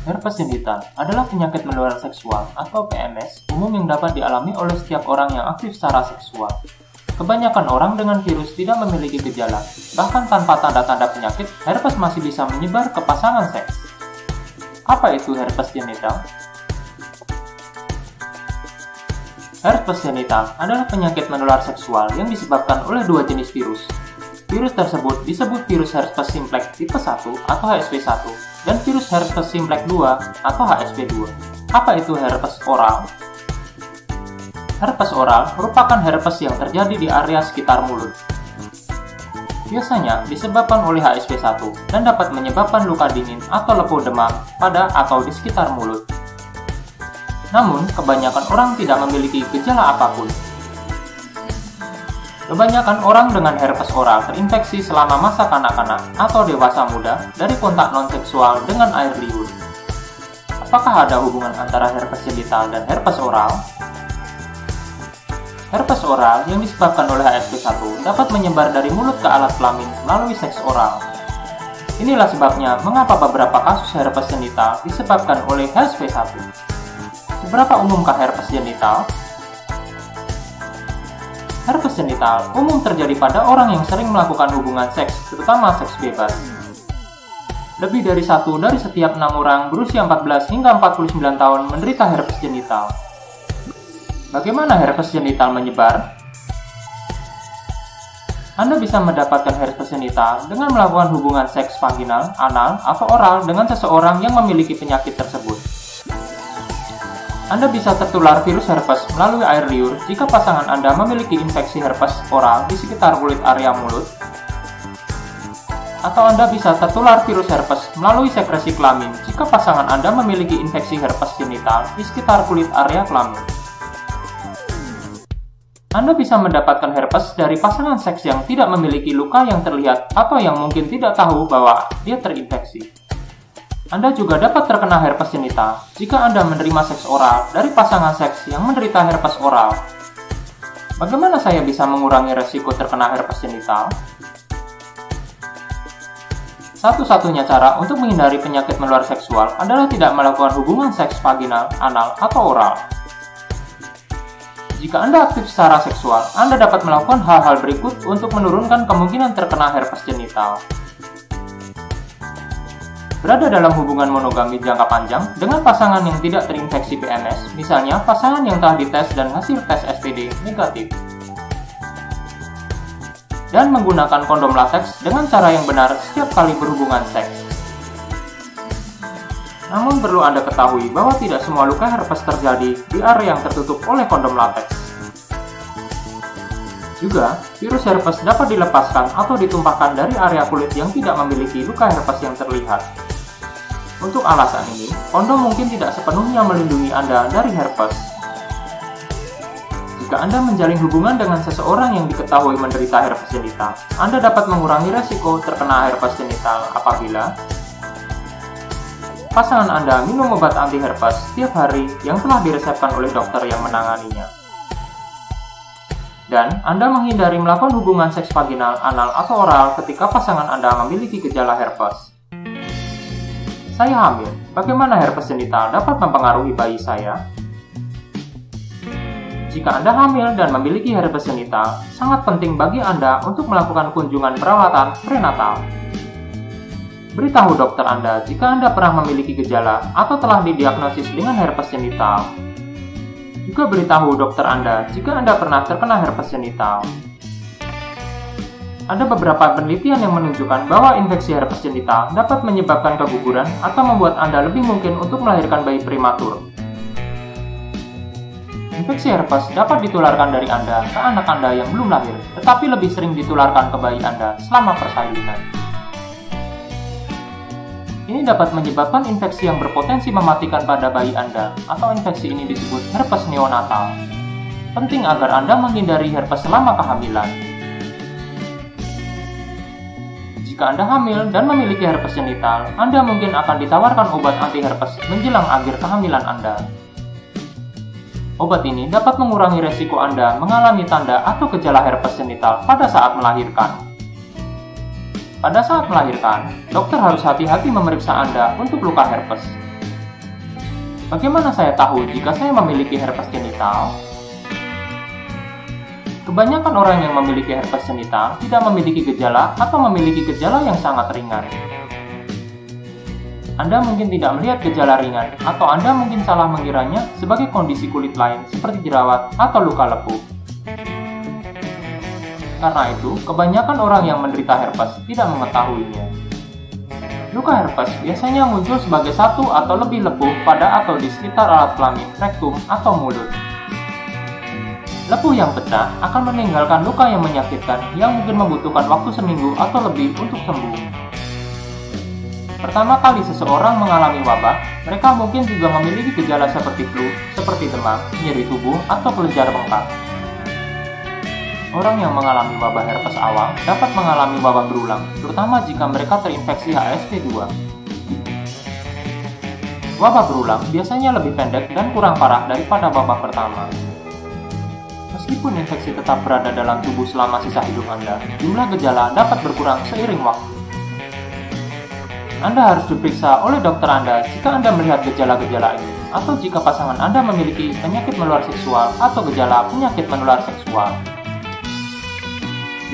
Herpes genital adalah penyakit menular seksual atau PMS umum yang dapat dialami oleh setiap orang yang aktif secara seksual. Kebanyakan orang dengan virus tidak memiliki gejala, bahkan tanpa tanda-tanda penyakit, herpes masih bisa menyebar ke pasangan seks. Apa itu herpes genital? Herpes genital adalah penyakit menular seksual yang disebabkan oleh dua jenis virus. Virus tersebut disebut virus herpes simplex tipe 1 atau HSV1 dan virus herpes simplex 2 atau HSV2. Apa itu herpes oral? Herpes oral merupakan herpes yang terjadi di area sekitar mulut. Biasanya disebabkan oleh HSV1 dan dapat menyebabkan luka dingin atau lepuh demam pada atau di sekitar mulut. Namun, kebanyakan orang tidak memiliki gejala apapun. Kebanyakan orang dengan herpes oral terinfeksi selama masa kanak-kanak atau dewasa muda dari kontak non-seksual dengan air liur. Apakah ada hubungan antara herpes genital dan herpes oral? Herpes oral yang disebabkan oleh HSV1 dapat menyebar dari mulut ke alat kelamin melalui seks oral. Inilah sebabnya mengapa beberapa kasus herpes genital disebabkan oleh HSV1. Seberapa umumkah herpes genital? Herpes genital umum terjadi pada orang yang sering melakukan hubungan seks, terutama seks bebas. Lebih dari 1 dari setiap 6 orang berusia 14 hingga 49 tahun menderita herpes genital. Bagaimana herpes genital menyebar? Anda bisa mendapatkan herpes genital dengan melakukan hubungan seks vaginal, anal, atau oral dengan seseorang yang memiliki penyakit tersebut. Anda bisa tertular virus herpes melalui air liur jika pasangan Anda memiliki infeksi herpes oral di sekitar kulit area mulut. Atau Anda bisa tertular virus herpes melalui sekresi kelamin jika pasangan Anda memiliki infeksi herpes genital di sekitar kulit area kelamin. Anda bisa mendapatkan herpes dari pasangan seks yang tidak memiliki luka yang terlihat atau yang mungkin tidak tahu bahwa dia terinfeksi. Anda juga dapat terkena herpes genital jika Anda menerima seks oral dari pasangan seks yang menderita herpes oral. Bagaimana saya bisa mengurangi resiko terkena herpes genital? Satu-satunya cara untuk menghindari penyakit menular seksual adalah tidak melakukan hubungan seks vaginal, anal, atau oral. Jika Anda aktif secara seksual, Anda dapat melakukan hal-hal berikut untuk menurunkan kemungkinan terkena herpes genital. Berada dalam hubungan monogami jangka panjang dengan pasangan yang tidak terinfeksi PMS, misalnya pasangan yang telah dites dan hasil tes STD negatif. Dan menggunakan kondom lateks dengan cara yang benar setiap kali berhubungan seks. Namun perlu Anda ketahui bahwa tidak semua luka herpes terjadi di area yang tertutup oleh kondom lateks. Juga, virus herpes dapat dilepaskan atau ditumpahkan dari area kulit yang tidak memiliki luka herpes yang terlihat. Untuk alasan ini, kondom mungkin tidak sepenuhnya melindungi Anda dari herpes. Jika Anda menjalin hubungan dengan seseorang yang diketahui menderita herpes genital, Anda dapat mengurangi resiko terkena herpes genital apabila pasangan Anda minum obat anti herpes setiap hari yang telah diresepkan oleh dokter yang menanganinya. Dan Anda menghindari melakukan hubungan seks vaginal, anal, atau oral ketika pasangan Anda memiliki gejala herpes. Saya hamil. Bagaimana herpes genital dapat mempengaruhi bayi saya? Jika Anda hamil dan memiliki herpes genital, sangat penting bagi Anda untuk melakukan kunjungan perawatan prenatal. Beritahu dokter Anda jika Anda pernah memiliki gejala atau telah didiagnosis dengan herpes genital. Juga beritahu dokter Anda jika Anda pernah terkena herpes genital. Ada beberapa penelitian yang menunjukkan bahwa infeksi herpes genital dapat menyebabkan keguguran atau membuat Anda lebih mungkin untuk melahirkan bayi prematur. Infeksi herpes dapat ditularkan dari Anda ke anak Anda yang belum lahir, tetapi lebih sering ditularkan ke bayi Anda selama persalinan. Ini dapat menyebabkan infeksi yang berpotensi mematikan pada bayi Anda, atau infeksi ini disebut herpes neonatal. Penting agar Anda menghindari herpes selama kehamilan. Jika Anda hamil dan memiliki herpes genital, Anda mungkin akan ditawarkan obat anti herpes menjelang akhir kehamilan Anda. Obat ini dapat mengurangi resiko Anda mengalami tanda atau gejala herpes genital pada saat melahirkan. Pada saat melahirkan, dokter harus hati-hati memeriksa Anda untuk luka herpes. Bagaimana saya tahu jika saya memiliki herpes genital? Kebanyakan orang yang memiliki herpes genital tidak memiliki gejala atau memiliki gejala yang sangat ringan. Anda mungkin tidak melihat gejala ringan, atau Anda mungkin salah mengiranya sebagai kondisi kulit lain seperti jerawat atau luka lepuh. Karena itu, kebanyakan orang yang menderita herpes tidak mengetahuinya. Luka herpes biasanya muncul sebagai satu atau lebih lepuh pada atau di sekitar alat kelamin, rektum, atau mulut. Lepuh yang pecah akan meninggalkan luka yang menyakitkan yang mungkin membutuhkan waktu seminggu atau lebih untuk sembuh. Pertama kali seseorang mengalami wabah, mereka mungkin juga memiliki gejala seperti flu, seperti demam, nyeri tubuh, atau kelenjar bengkak. Orang yang mengalami wabah herpes awal dapat mengalami wabah berulang, terutama jika mereka terinfeksi HSV-2. Wabah berulang biasanya lebih pendek dan kurang parah daripada wabah pertama. Meskipun infeksi tetap berada dalam tubuh selama sisa hidup Anda, jumlah gejala dapat berkurang seiring waktu. Anda harus diperiksa oleh dokter Anda jika Anda melihat gejala-gejala ini, atau jika pasangan Anda memiliki penyakit menular seksual atau gejala penyakit menular seksual.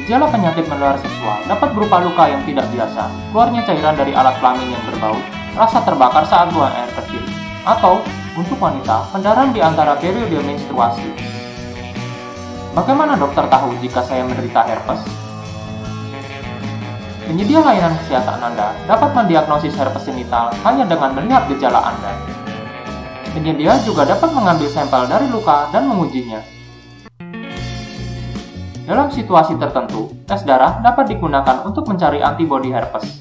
Gejala penyakit menular seksual dapat berupa luka yang tidak biasa, keluarnya cairan dari alat kelamin yang berbau, rasa terbakar saat buang air kecil, atau, untuk wanita, pendarahan di antara periode menstruasi. Bagaimana dokter tahu jika saya menderita herpes? Penyedia layanan kesehatan Anda dapat mendiagnosis herpes genital hanya dengan melihat gejala Anda. Penyedia juga dapat mengambil sampel dari luka dan mengujinya. Dalam situasi tertentu, tes darah dapat digunakan untuk mencari antibodi herpes.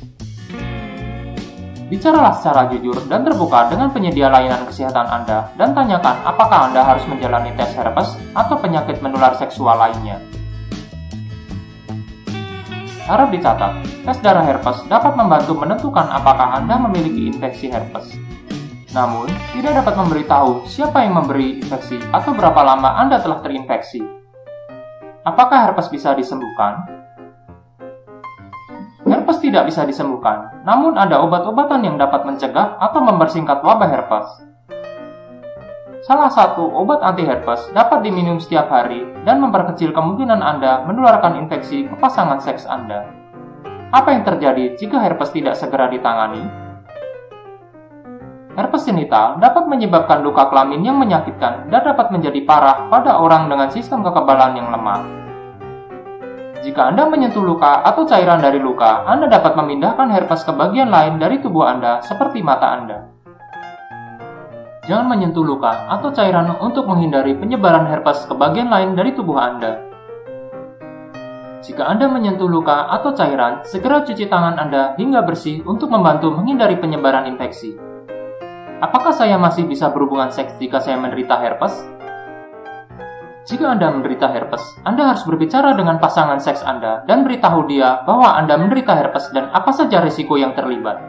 Bicaralah secara jujur dan terbuka dengan penyedia layanan kesehatan Anda dan tanyakan apakah Anda harus menjalani tes herpes atau penyakit menular seksual lainnya. Harap dicatat, tes darah herpes dapat membantu menentukan apakah Anda memiliki infeksi herpes. Namun, tidak dapat memberitahu siapa yang memberi infeksi atau berapa lama Anda telah terinfeksi. Apakah herpes bisa disembuhkan? Herpes tidak bisa disembuhkan, namun ada obat-obatan yang dapat mencegah atau mempersingkat wabah herpes. Salah satu obat anti-herpes dapat diminum setiap hari dan memperkecil kemungkinan Anda menularkan infeksi ke pasangan seks Anda. Apa yang terjadi jika herpes tidak segera ditangani? Herpes genital dapat menyebabkan luka kelamin yang menyakitkan dan dapat menjadi parah pada orang dengan sistem kekebalan yang lemah. Jika Anda menyentuh luka atau cairan dari luka, Anda dapat memindahkan herpes ke bagian lain dari tubuh Anda seperti mata Anda. Jangan menyentuh luka atau cairan untuk menghindari penyebaran herpes ke bagian lain dari tubuh Anda. Jika Anda menyentuh luka atau cairan, segera cuci tangan Anda hingga bersih untuk membantu menghindari penyebaran infeksi. Apakah saya masih bisa berhubungan seks jika saya menderita herpes? Jika Anda menderita herpes, Anda harus berbicara dengan pasangan seks Anda dan beritahu dia bahwa Anda menderita herpes dan apa saja risiko yang terlibat.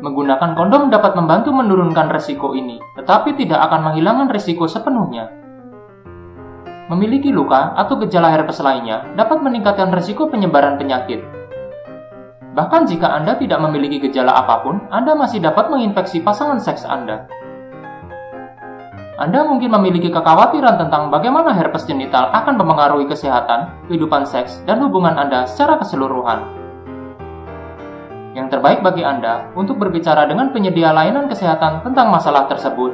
Menggunakan kondom dapat membantu menurunkan risiko ini, tetapi tidak akan menghilangkan risiko sepenuhnya. Memiliki luka atau gejala herpes lainnya dapat meningkatkan risiko penyebaran penyakit. Bahkan jika Anda tidak memiliki gejala apapun, Anda masih dapat menginfeksi pasangan seks Anda. Anda mungkin memiliki kekhawatiran tentang bagaimana herpes genital akan mempengaruhi kesehatan, kehidupan seks, dan hubungan Anda secara keseluruhan. Yang terbaik bagi Anda untuk berbicara dengan penyedia layanan kesehatan tentang masalah tersebut.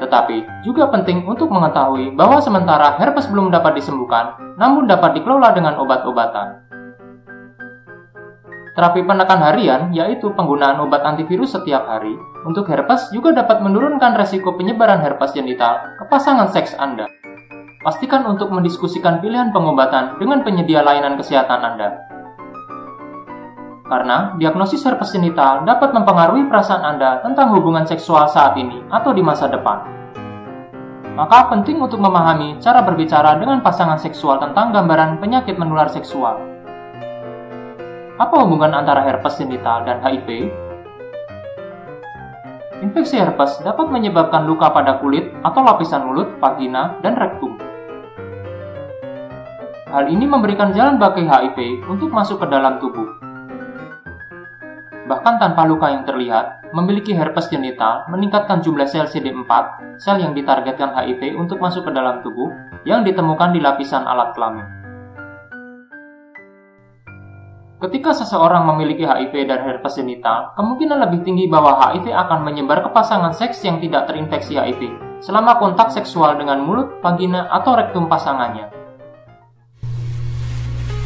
Tetapi, juga penting untuk mengetahui bahwa sementara herpes belum dapat disembuhkan, namun dapat dikelola dengan obat-obatan. Terapi penekan harian, yaitu penggunaan obat antivirus setiap hari, untuk herpes juga dapat menurunkan resiko penyebaran herpes genital ke pasangan seks Anda. Pastikan untuk mendiskusikan pilihan pengobatan dengan penyedia layanan kesehatan Anda. Karena diagnosis herpes genital dapat mempengaruhi perasaan Anda tentang hubungan seksual saat ini atau di masa depan. Maka penting untuk memahami cara berbicara dengan pasangan seksual tentang gambaran penyakit menular seksual. Apa hubungan antara herpes genital dan HIV? Infeksi herpes dapat menyebabkan luka pada kulit atau lapisan mulut, vagina, dan rektum. Hal ini memberikan jalan bagi HIV untuk masuk ke dalam tubuh. Bahkan tanpa luka yang terlihat, memiliki herpes genital meningkatkan jumlah sel CD4, sel yang ditargetkan HIV untuk masuk ke dalam tubuh, yang ditemukan di lapisan alat kelamin. Ketika seseorang memiliki HIV dan herpes genital, kemungkinan lebih tinggi bahwa HIV akan menyebar ke pasangan seks yang tidak terinfeksi HIV selama kontak seksual dengan mulut, vagina, atau rektum pasangannya.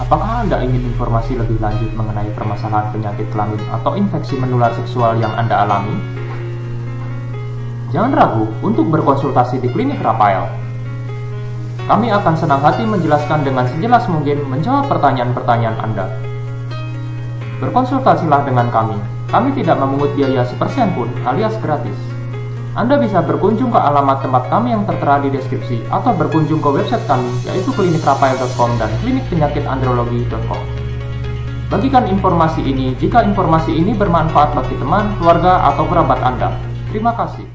Apakah Anda ingin informasi lebih lanjut mengenai permasalahan penyakit kelamin atau infeksi menular seksual yang Anda alami? Jangan ragu untuk berkonsultasi di Klinik Rafael. Kami akan senang hati menjelaskan dengan sejelas mungkin menjawab pertanyaan-pertanyaan Anda. Berkonsultasilah dengan kami. Kami tidak memungut biaya sepersen pun alias gratis. Anda bisa berkunjung ke alamat tempat kami yang tertera di deskripsi atau berkunjung ke website kami yaitu klinikrafael.com dan klinikpenyakitandrologi.com. Bagikan informasi ini jika informasi ini bermanfaat bagi teman, keluarga, atau kerabat Anda. Terima kasih.